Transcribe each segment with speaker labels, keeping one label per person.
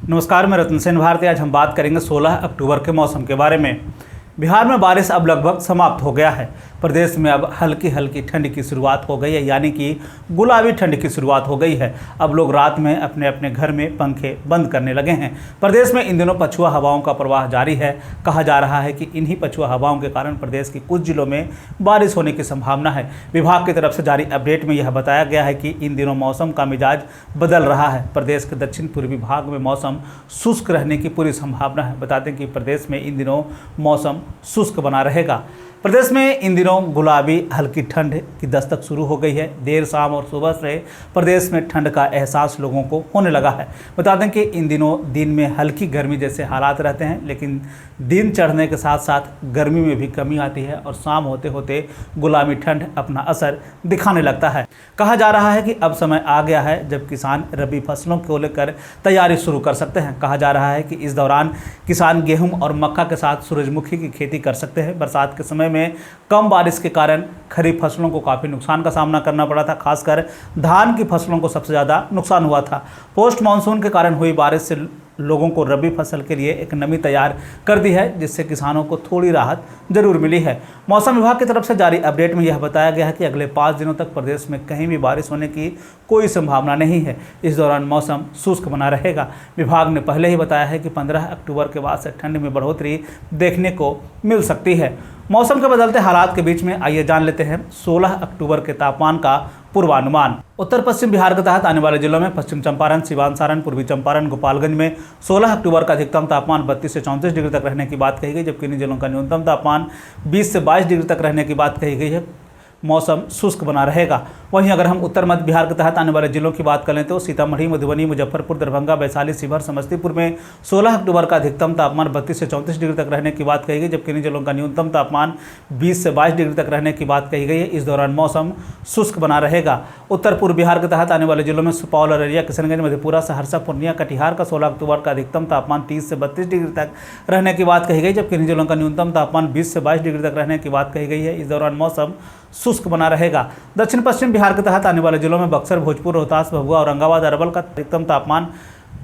Speaker 1: नमस्कार, मैं रतन सेन भारती। आज हम बात करेंगे 16 अक्टूबर के मौसम के बारे में। बिहार में बारिश अब लगभग समाप्त हो गया है। प्रदेश में अब हल्की हल्की ठंड की शुरुआत हो गई है, यानी कि गुलाबी ठंड की शुरुआत हो गई है। अब लोग रात में अपने अपने घर में पंखे बंद करने लगे हैं। प्रदेश में इन दिनों पछुआ हवाओं का प्रवाह जारी है। कहा जा रहा है कि इन्हीं पछुआ हवाओं के कारण प्रदेश के कुछ जिलों में बारिश होने की संभावना है। विभाग की तरफ से जारी अपडेट में यह बताया गया है कि इन दिनों मौसम का मिजाज बदल रहा है। प्रदेश के दक्षिण पूर्वी भाग में मौसम शुष्क रहने की पूरी संभावना है। बता दें कि प्रदेश में इन दिनों मौसम शुष्क बना रहेगा। प्रदेश में इन दिनों गुलाबी हल्की ठंड की दस्तक शुरू हो गई है। देर शाम और सुबह से प्रदेश में ठंड का एहसास लोगों को होने लगा है। बता दें कि इन दिनों दिन में हल्की गर्मी जैसे हालात रहते हैं, लेकिन दिन चढ़ने के साथ साथ गर्मी में भी कमी आती है और शाम होते होते गुलाबी ठंड अपना असर दिखाने लगता है। कहा जा रहा है कि अब समय आ गया है जब किसान रबी फसलों को लेकर तैयारी शुरू कर सकते हैं। कहा जा रहा है कि इस दौरान किसान गेहूं और मक्का के साथ सूरजमुखी की खेती कर सकते हैं। बरसात के समय में कम बारिश के कारण खरीफ फसलों को काफ़ी नुकसान का सामना करना पड़ा था। खासकर धान की फसलों को सबसे ज़्यादा नुकसान हुआ था। पोस्ट मानसून के कारण हुई बारिश से लोगों को रबी फसल के लिए एक नमी तैयार कर दी है, जिससे किसानों को थोड़ी राहत जरूर मिली है। मौसम विभाग की तरफ से जारी अपडेट में यह बताया गया है कि अगले 5 दिनों तक प्रदेश में कहीं भी बारिश होने की कोई संभावना नहीं है। इस दौरान मौसम शुष्क बना रहेगा। विभाग ने पहले ही बताया है कि 15 अक्टूबर के बाद से ठंड में बढ़ोतरी देखने को मिल सकती है। मौसम के बदलते हालात के बीच में आइए जान लेते हैं 16 अक्टूबर के तापमान का पूर्वानुमान। उत्तर पश्चिम बिहार के तहत आने वाले जिलों में पश्चिम चंपारण, सिवान, सारण, पूर्वी चंपारण, गोपालगंज में 16 अक्टूबर का अधिकतम तापमान 32 से 34 डिग्री तक रहने की बात कही गई, जबकि इन जिलों का न्यूनतम तापमान 20 से 22 डिग्री तक रहने की बात कही गई है। मौसम शुष्क बना रहेगा। वहीं अगर हम उत्तर मध्य बिहार के तहत आने वाले जिलों की बात करें तो सीतामढ़ी, मधुबनी, मुजफ्फरपुर, दरभंगा, वैशाली, शिवहर, समस्तीपुर में 16 अक्टूबर का अधिकतम तापमान 32 से 34 डिग्री तक रहने की बात कही गई, जबकि इन जिलों का न्यूनतम तापमान 20 से 22 डिग्री तक रहने की बात कही गई है। इस दौरान मौसम शुष्क बना रहेगा। उत्तर पूर्व बिहार के तहत आने वाले जिलों में सुपौल, अररिया, किशनगंज, मधेपुरा, सहरसा, पूर्णिया, कटिहार का 16 अक्टूबर का अधिकतम तापमान 30 से 32 डिग्री तक रहने की बात कही गई, जबकि इन जिलों का न्यूनतम तापमान 20 से 22 डिग्री तक रहने की बात कही गई है। इस दौरान मौसम शुष्क बना रहेगा। दक्षिण पश्चिम बिहार के तहत आने वाले जिलों में बक्सर, भोजपुर, रोहतास, भभुआ, औरंगाबाद, अरवल का अधिकतम तापमान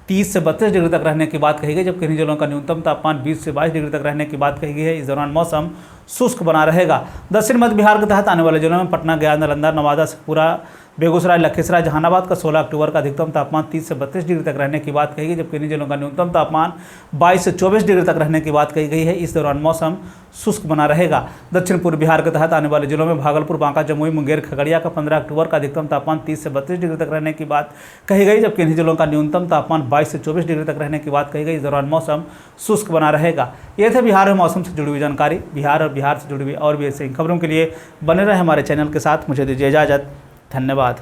Speaker 1: 30 से 32 डिग्री तक रहने की बात कही गई, जबकि इन जिलों का न्यूनतम तापमान 20 से 22 डिग्री तक रहने की बात कही गई है। इस दौरान मौसम शुष्क बना रहेगा। दक्षिण मध्य बिहार के तहत आने वाले जिलों में पटना, गया, नालंदा, नवादा, शेखपुरा, बेगूसराय, लखीसराय, जहानाबाद का 16 अक्टूबर का अधिकतम तापमान 30 से 32 डिग्री तक रहने की बात कही गई, जबकि इन जिलों का न्यूनतम तापमान 22 से 24 डिग्री तक रहने की बात कही गई है। इस दौरान मौसम शुष्क बना रहेगा। दक्षिण पूर्व बिहार के तहत आने वाले जिलों में भागलपुर, बांका, जमुई, मुंगेर, खगड़िया का 15 अक्टूबर का अधिकतम तापमान 30 से 32 डिग्री तक रहने की बात कही गई, जबकि इन जिलों का न्यूनतम तापमान 22 से 24 डिग्री तक रहने की बात कही गई। इस दौरान मौसम शुष्क बना रहेगा। ये थे बिहार में मौसम से जुड़ी हुई जानकारी। बिहार और बिहार से जुड़ी हुई और भी ऐसी खबरों के लिए बने रहे हमारे चैनल के साथ। मुझे दीजिए इजाज़त। धन्यवाद।